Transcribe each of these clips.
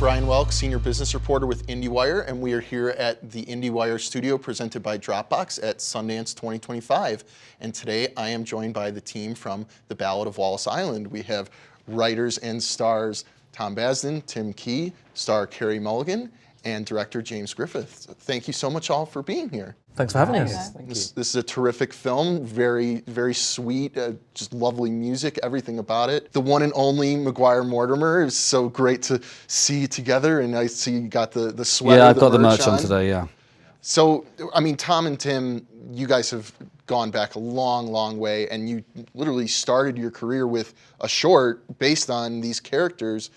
Brian Welk, Senior Business Reporter with IndieWire, and we are here at the IndieWire Studio presented by Dropbox at Sundance 2025. And today I am joined by the team from The Ballad of Wallis Island. We have writers and stars Tom Basden, Tim Key, star Carey Mulligan, and director James Griffiths. Thank you so much all for being here. Thanks for having us. This is a terrific film, very, very sweet, just lovely music, everything about it. The one and only Maguire Mortimer is so great to see together, and I see you got the sweater. Yeah, I've got the merch on today, yeah. So, I mean, Tom and Tim, you guys have gone back a long, long way, and you literally started your career with a short based on these characters.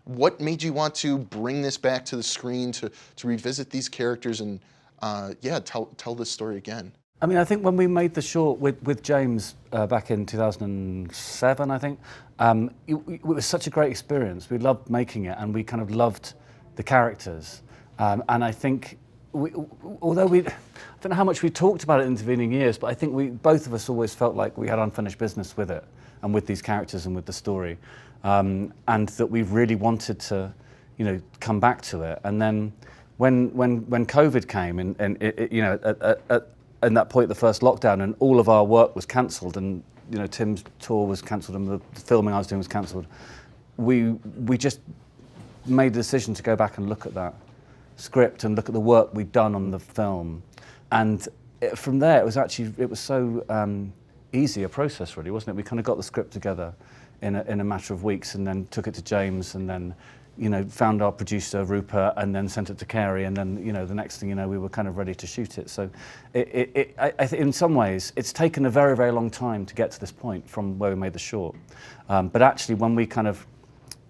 What made you want to bring this back to the screen, to revisit these characters and tell this story again? I mean, I think when we made the short with James back in 2007, I think, it was such a great experience. We loved making it, and we kind of loved the characters. And I think, I don't know how much we talked about it in intervening years, but I think both of us always felt like we had unfinished business with it, and with these characters and with the story. And that we really wanted to, come back to it. And then when COVID came and at that point, the first lockdown, and all of our work was cancelled, and Tim's tour was cancelled, and the filming I was doing was cancelled. We just made the decision to go back and look at that script and look at the work we'd done on the film. And from there, it was so easy a process, really, wasn't it? We kind of got the script together in a matter of weeks, and then took it to James, and then found our producer Rupert, and then sent it to Carey, and then the next thing we were kind of ready to shoot it. So I think in some ways it's taken a very, very long time to get to this point from where we made the short. But actually, when we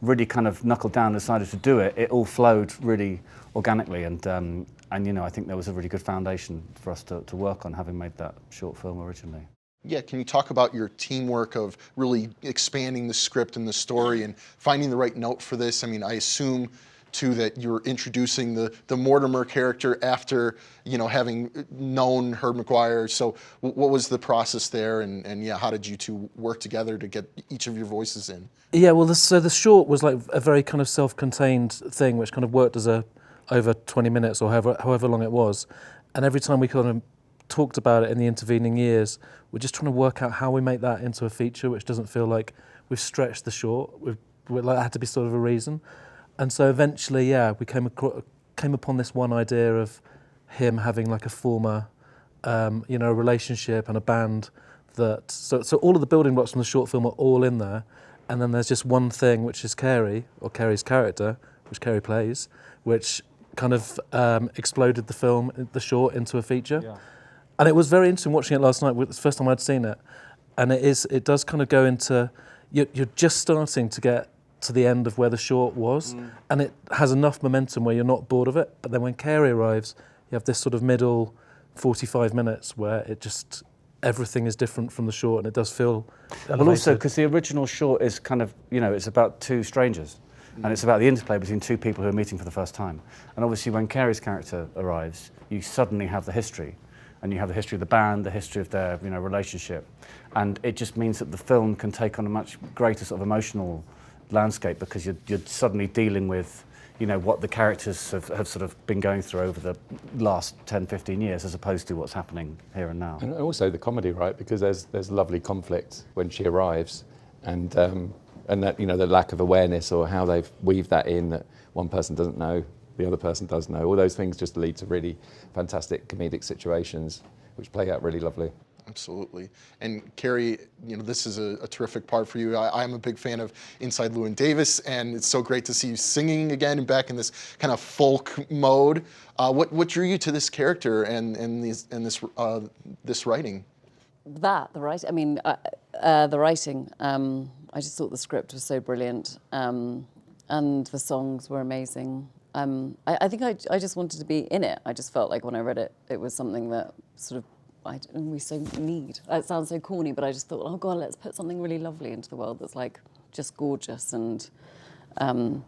really knuckled down and decided to do it, it all flowed really organically, and I think there was a really good foundation for us to work on, having made that short film originally. Yeah, can you talk about your teamwork of really expanding the script and the story and finding the right note for this? I mean, I assume, too, that you're introducing the Mortimer character after, having known Herb Maguire. So what was the process there, and how did you two work together to get each of your voices in? Yeah, well, so the short was like a very kind of self-contained thing, which kind of worked as over 20 minutes or however long it was. And every time we kind of talked about it in the intervening years, we're just trying to work out how we make that into a feature which doesn't feel like we've stretched the short. It had to be sort of a reason. And so eventually, we came upon this one idea of him having like a former, relationship and a band so all of the building blocks from the short film are all in there. And then there's just one thing, which is Carey, or Carey's character, which Carey plays, which kind of exploded the short into a feature. Yeah. And it was very interesting watching it last night. It's the first time I'd seen it. And it does kind of go into, you're just starting to get to the end of where the short was. And it has enough momentum where you're not bored of it. But then when Carey arrives, you have this sort of middle 45 minutes where everything is different from the short, and it does feel elevated. Well, also, because the original short is kind of, it's about two strangers. And it's about the interplay between two people who are meeting for the first time. And obviously when Carey's character arrives, you suddenly have the history. And you have the history of the band, the history of their relationship. And it just means that the film can take on a much greater sort of emotional landscape, because you're suddenly dealing with what the characters have sort of been going through over the last 10, 15 years, as opposed to what's happening here and now. And also the comedy, right? Because there's lovely conflict when she arrives, and that the lack of awareness, or how they've weaved that in, that one person doesn't know, the other person does know. All those things just lead to really fantastic comedic situations, which play out really lovely. Absolutely. And Carey, this is a terrific part for you. I'm a big fan of Inside Llewyn Davis, and it's so great to see you singing again and back in this kind of folk mode. What drew you to this character and this writing? The writing. I just thought the script was so brilliant, and the songs were amazing. I think I just wanted to be in it. I just felt like when I read it, it was something that sort of we so need. It sounds so corny, but I just thought, oh God, let's put something really lovely into the world that's like just gorgeous, and so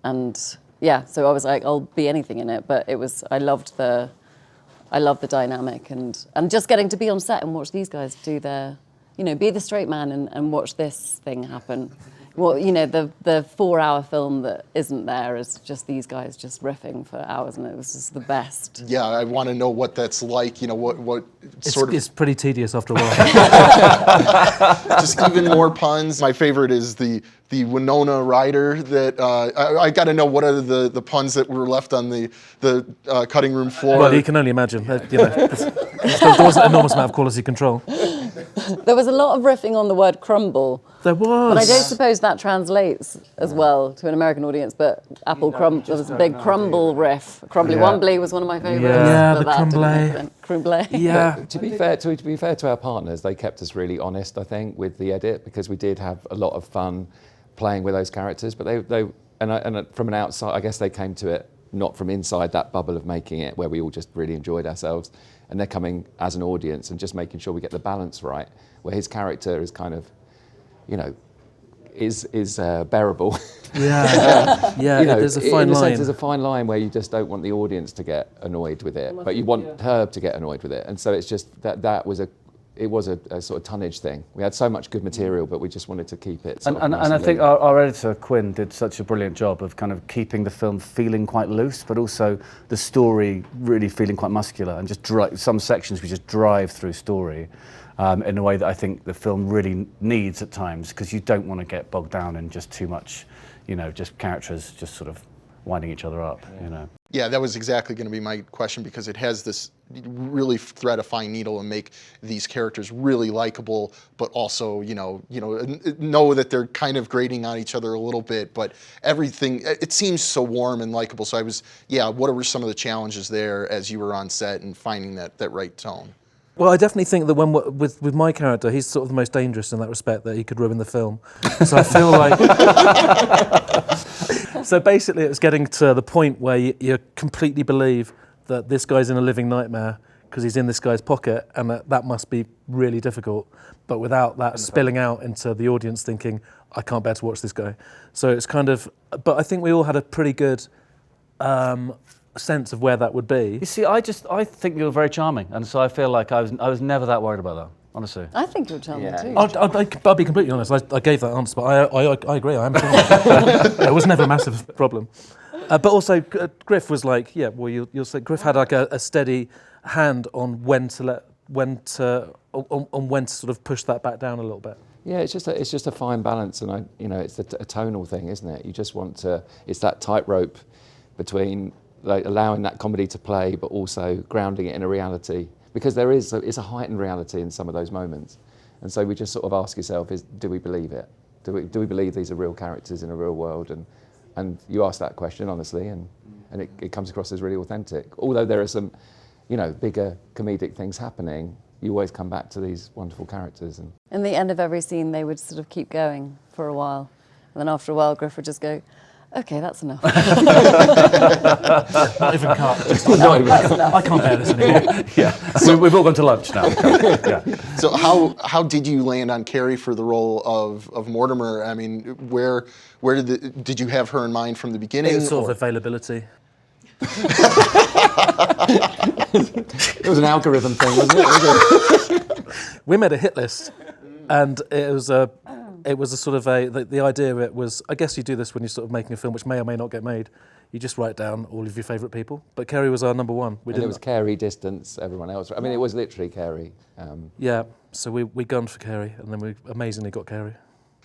I was like, I'll be anything in it. But I loved the dynamic, and just getting to be on set and watch these guys do their, be the straight man and watch this thing happen. Well, you know, the 4-hour film that isn't there is just these guys just riffing for hours, and it was just the best. Yeah, I want to know what that's like. You know, what It's pretty tedious after a while. just even more puns. My favorite is the Winona Ryder. That I got to know what are the puns that were left on the cutting room floor. Well, you can only imagine. You know, there was an enormous amount of quality control. There was a lot of riffing on the word crumble. There was. But I don't suppose that translates as well to an American audience, but Apple Crumble, there was a big crumble riff. Crumbly Wombly was one of my favourites. Yeah, the but that crumble. didn't make sense. Crumble. Yeah. But to be fair to our partners, they kept us really honest, I think, with the edit, because we did have a lot of fun playing with those characters. But they from an outside, I guess they came to it not from inside that bubble of making it, where we all just really enjoyed ourselves. And they're coming as an audience and just making sure we get the balance right, where his character is kind of, you know, is bearable. Yeah, yeah. You know, There's a fine in a line. sense, there's a fine line where you just don't want the audience to get annoyed with it, but you want Herb to get annoyed with it. And so it's just that was a sort of tonnage thing. We had so much good material, but we just wanted to keep it. And I think our editor Quinn did such a brilliant job of kind of keeping the film feeling quite loose, but also the story really feeling quite muscular, and just some sections we just drive through story. In a way that I think the film really needs at times, because you don't want to get bogged down in just too much, you know, just characters just sort of winding each other up, you know. Yeah, that was exactly going to be my question, because it has this really thread a fine needle and make these characters really likable, but also, you know that they're kind of grating on each other a little bit, but everything, it seems so warm and likable. So what were some of the challenges there as you were on set and finding that right tone? Well, I definitely think that with my character, he's sort of the most dangerous in that respect, that he could ruin the film. So I feel like... So basically it's getting to the point where you completely believe that this guy's in a living nightmare because he's in this guy's pocket, and that must be really difficult, but without that spilling out into the audience thinking, I can't bear to watch this guy. So it's kind of... But I think we all had a pretty good... sense of where that would be. You see, I think you're very charming, and so I feel like I was never that worried about that, honestly. I think you're charming too. I'll be completely honest. I gave that answer, but I agree. I am charming. It was never a massive problem. But also, Griff was like, yeah. Well, you'll say Griff had like a steady hand on when to sort of push that back down a little bit. Yeah, it's just a fine balance, and it's a tonal thing, isn't it? You just want to. It's that tightrope between like allowing that comedy to play, but also grounding it in a reality, because it's a heightened reality in some of those moments, and so we just sort of ask yourself: do we believe it? Do we believe these are real characters in a real world? And you ask that question honestly, and it comes across as really authentic. Although there are some, bigger comedic things happening, you always come back to these wonderful characters. And in the end of every scene, they would sort of keep going for a while, and then after a while, Griff would just go, okay, that's enough. Not even cut. I can't bear this anymore. Yeah, so we've all gone to lunch now. Yeah. So how did you land on Carey for the role of Mortimer? I mean, where did you have her in mind from the beginning? It's sort of availability. it was an algorithm thing, wasn't it? We made a hit list, and it was a sort of the idea of it was, I guess you do this when you're sort of making a film which may or may not get made. You just write down all of your favourite people. But Carey was our number one. It was Carey, distance, everyone else. I mean, it was literally Carey. Yeah, so we gunned for Carey, and then we amazingly got Carey.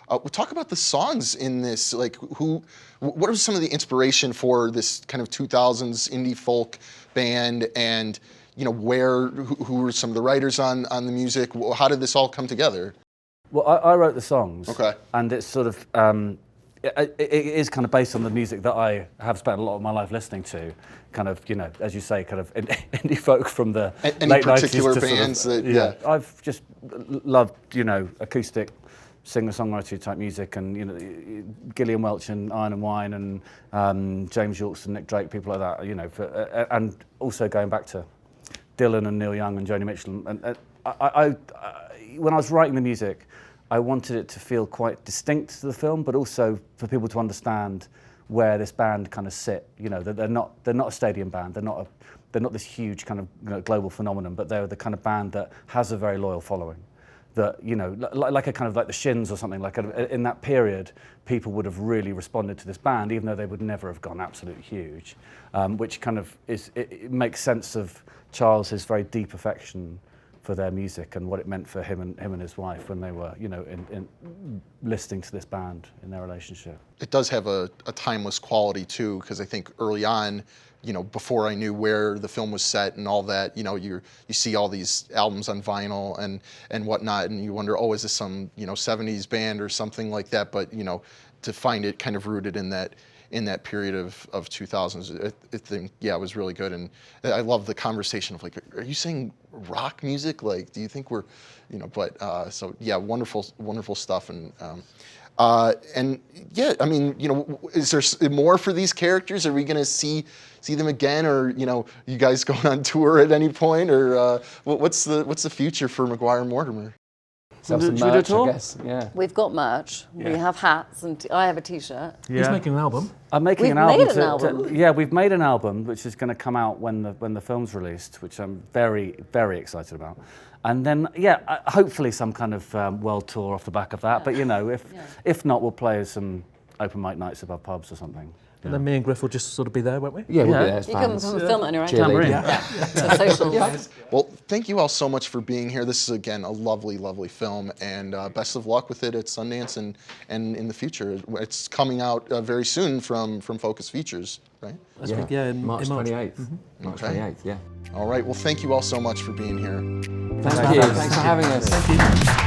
We'll talk about the songs in this. Like, what was some of the inspiration for this kind of 2000s indie folk band, and who were some of the writers on the music? How did this all come together? Well, I wrote the songs. Okay. And it's sort of, it is kind of based on the music that I have spent a lot of my life listening to. Kind of, as you say, kind of indie folk from the late 90s. Any particular bands sort of, yeah. I've just loved, acoustic singer-songwriter type music, and Gillian Welch and Iron and Wine and James Griffiths and Nick Drake, people like that. And also going back to Dylan and Neil Young and Joni Mitchell. And when I was writing the music, I wanted it to feel quite distinct to the film, but also for people to understand where this band kind of sit. That they're not a stadium band. They're not this huge kind of global phenomenon, but they're the kind of band that has a very loyal following. that, you know, like a kind of like the Shins or something, like in that period, people would have really responded to this band, even though they would never have gone absolutely huge, which kind of it makes sense of Charles's very deep affection for their music and what it meant for him and his wife when they were, you know, in listening to this band in their relationship. It does have a timeless quality too, because I think early on, you know, before I knew where the film was set and all that, you know, you see all these albums on vinyl and whatnot, and you wonder, oh, is this some, you know, 70s band or something like that? But, you know, to find it kind of rooted in that period of 2000s, I think, yeah, it was really good. And I love the conversation of like, are you saying rock music? Like, do you think we're, you know, but, so yeah, wonderful stuff. And yeah, I mean, you know, is there more for these characters? Are we going to see them again, or, you know, you guys going on tour at any point, or what's the future for McGuire and Mortimer? Sell Should some we do a merch, tour? I guess. Yeah. We've got merch. We have hats, and I have a T-shirt. He's making an album. I'm making We've an album. made an album. Yeah, we've made an album which is going to come out when the film's released, which I'm very, very excited about. And then, yeah, hopefully some kind of world tour off the back of that. But you know, if not, we'll play some open mic nights above pubs or something. And then me and Griff will just sort of be there, won't we? Yeah, we'll Yeah. be there as You can fans. come and film it on your own. Cheerleading. Yeah. So socials. Well, thank you all so much for being here. This is, again, a lovely, lovely film, and best of luck with it at Sundance and in the future. It's coming out very soon from Focus Features, right? In March March. 28th. March Okay. 28th, yeah. All right, well, thank you all so much for being here. Thank you. Thanks for having us. Thank you.